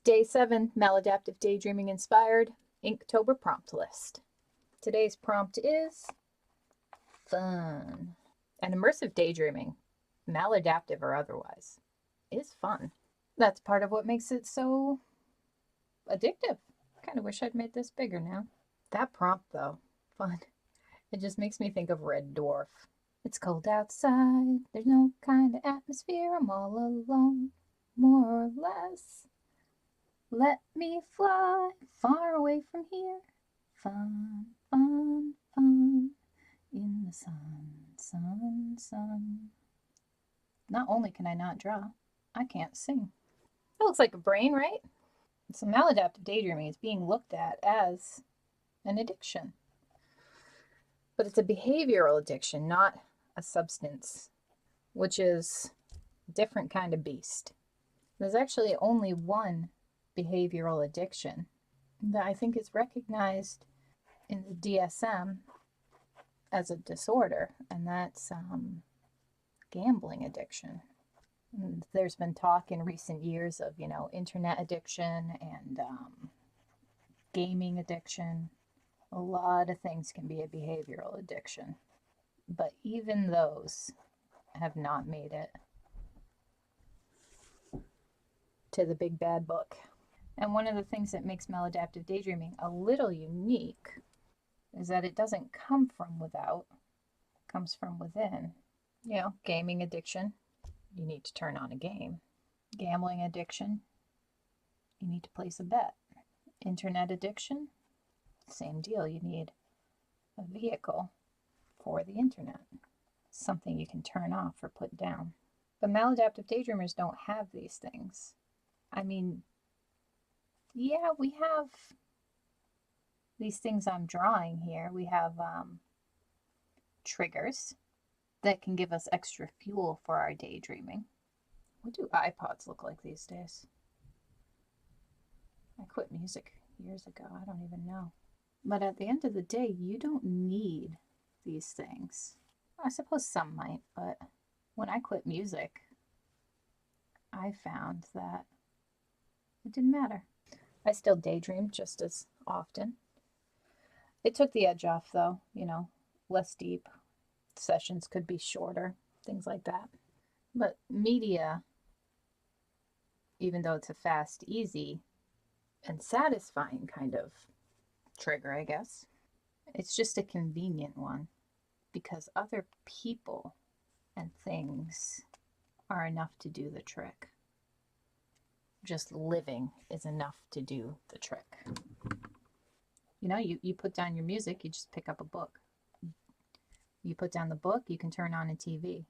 Day 7, Maladaptive Daydreaming Inspired, Inktober prompt list. Today's prompt is fun. And immersive daydreaming, maladaptive or otherwise, is fun. That's part of what makes it so addictive. Kind of wish I'd made this bigger now. That prompt, though, fun. It just makes me think of Red Dwarf. It's cold outside, there's no kind of atmosphere, I'm all alone, more or less. Let me fly far away from here. Fun, fun, fun. In the sun, sun, sun. Not only can I not draw, I can't sing. That looks like a brain, right? So maladaptive daydreaming is being looked at as an addiction. But it's a behavioral addiction, not a substance, which is a different kind of beast. There's actually only one behavioral addiction that I think is recognized in the DSM as a disorder, and that's gambling addiction. And there's been talk in recent years of, internet addiction and gaming addiction. A lot of things can be a behavioral addiction, but even those have not made it to the big bad book. And one of the things that makes maladaptive daydreaming a little unique is that it doesn't come from without, it comes from within. Gaming addiction, you need to turn on a game. Gambling addiction, you need to place a bet. Internet addiction, same deal, you need a vehicle for the internet, something you can turn off or put down. But maladaptive daydreamers don't have these things. Yeah, we have these things I'm drawing here. We have triggers that can give us extra fuel for our daydreaming. What do iPods look like these days? I quit music years ago. I don't even know. But at the end of the day, you don't need these things. I suppose some might, but when I quit music, I found that it didn't matter. I still daydream just as often. It took the edge off, though, less deep. Sessions could be shorter, things like that. But media, even though it's a fast, easy, and satisfying kind of trigger, I guess, it's just a convenient one because other people and things are enough to do the trick. Just living is enough to do the trick. You put down your music, you just pick up a book. You put down the book, you can turn on a TV.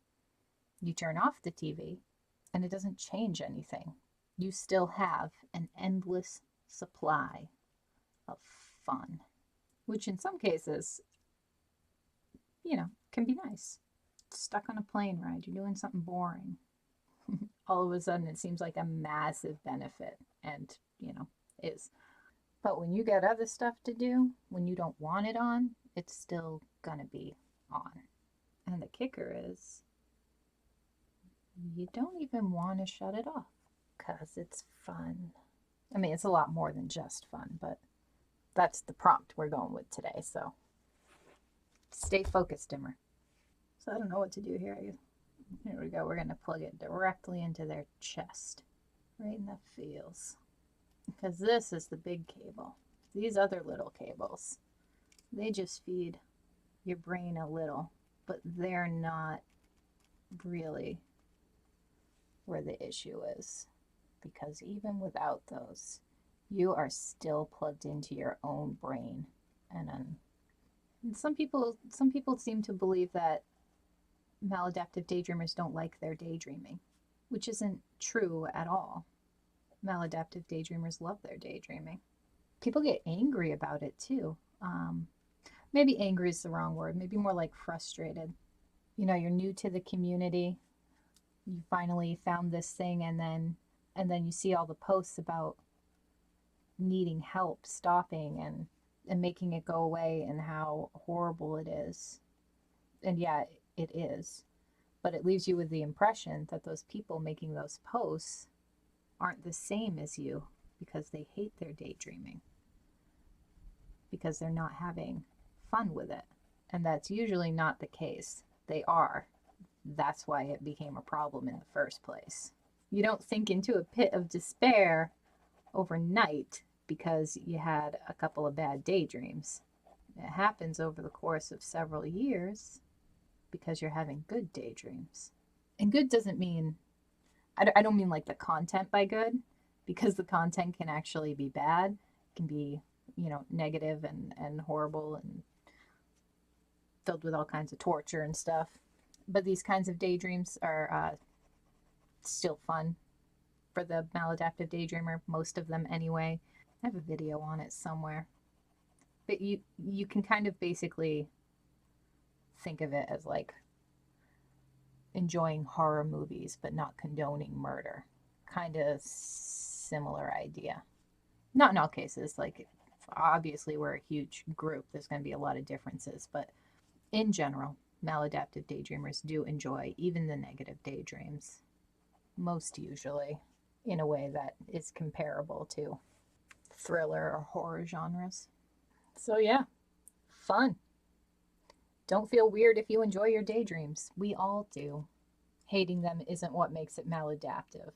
You turn off the TV, and it doesn't change anything. You still have an endless supply of fun, which in some cases, can be nice. Stuck on a plane ride, you're doing something boring. All of a sudden it seems like a massive benefit, and is. But when you got other stuff to do, when you don't want it on, it's still gonna be on. And the kicker is you don't even want to shut it off because it's fun. It's a lot more than just fun, but that's the prompt we're going with today. So stay focused, Dimmer. So I don't know what to do here. Here we go. We're going to plug it directly into their chest, right in the feels. Because this is the big cable. These other little cables, they just feed your brain a little, but they're not really where the issue is. Because even without those, you are still plugged into your own brain. And some people seem to believe that maladaptive daydreamers don't like their daydreaming, which isn't true at all. Maladaptive daydreamers love their daydreaming. People get angry about it too. Maybe angry is the wrong word. Maybe more like frustrated. You're new to the community. You finally found this thing, and then you see all the posts about needing help, stopping, and making it go away, and how horrible it is. And yeah, it is. But it leaves you with the impression that those people making those posts aren't the same as you because they hate their daydreaming, because they're not having fun with it. And that's usually not the case. They are. That's why it became a problem in the first place. You don't sink into a pit of despair overnight because you had a couple of bad daydreams. It happens over the course of several years because you're having good daydreams. And good doesn't mean, I don't mean like the content by good, because the content can actually be bad. It can be, negative and horrible and filled with all kinds of torture and stuff. But these kinds of daydreams are still fun for the maladaptive daydreamer, most of them anyway. I have a video on it somewhere. But you can kind of basically think of it as like enjoying horror movies but not condoning murder. Kind of similar idea. Not in all cases. Like, obviously we're a huge group. There's going to be a lot of differences. But in general, maladaptive daydreamers do enjoy even the negative daydreams. Most usually in a way that is comparable to thriller or horror genres. So yeah, fun. Don't feel weird if you enjoy your daydreams. We all do. Hating them isn't what makes it maladaptive.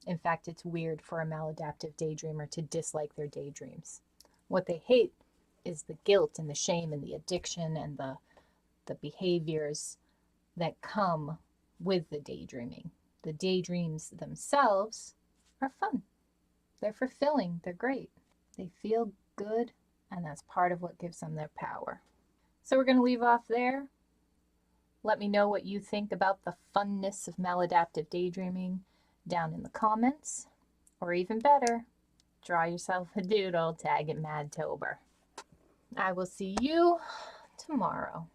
In fact, it's weird for a maladaptive daydreamer to dislike their daydreams. What they hate is the guilt and the shame and the addiction and the behaviors that come with the daydreaming. The daydreams themselves are fun. They're fulfilling. They're great. They feel good, and that's part of what gives them their power. So we're going to leave off there. Let me know what you think about the funness of maladaptive daydreaming down in the comments. Or even better, draw yourself a doodle, tag it Maddtober. I will see you tomorrow.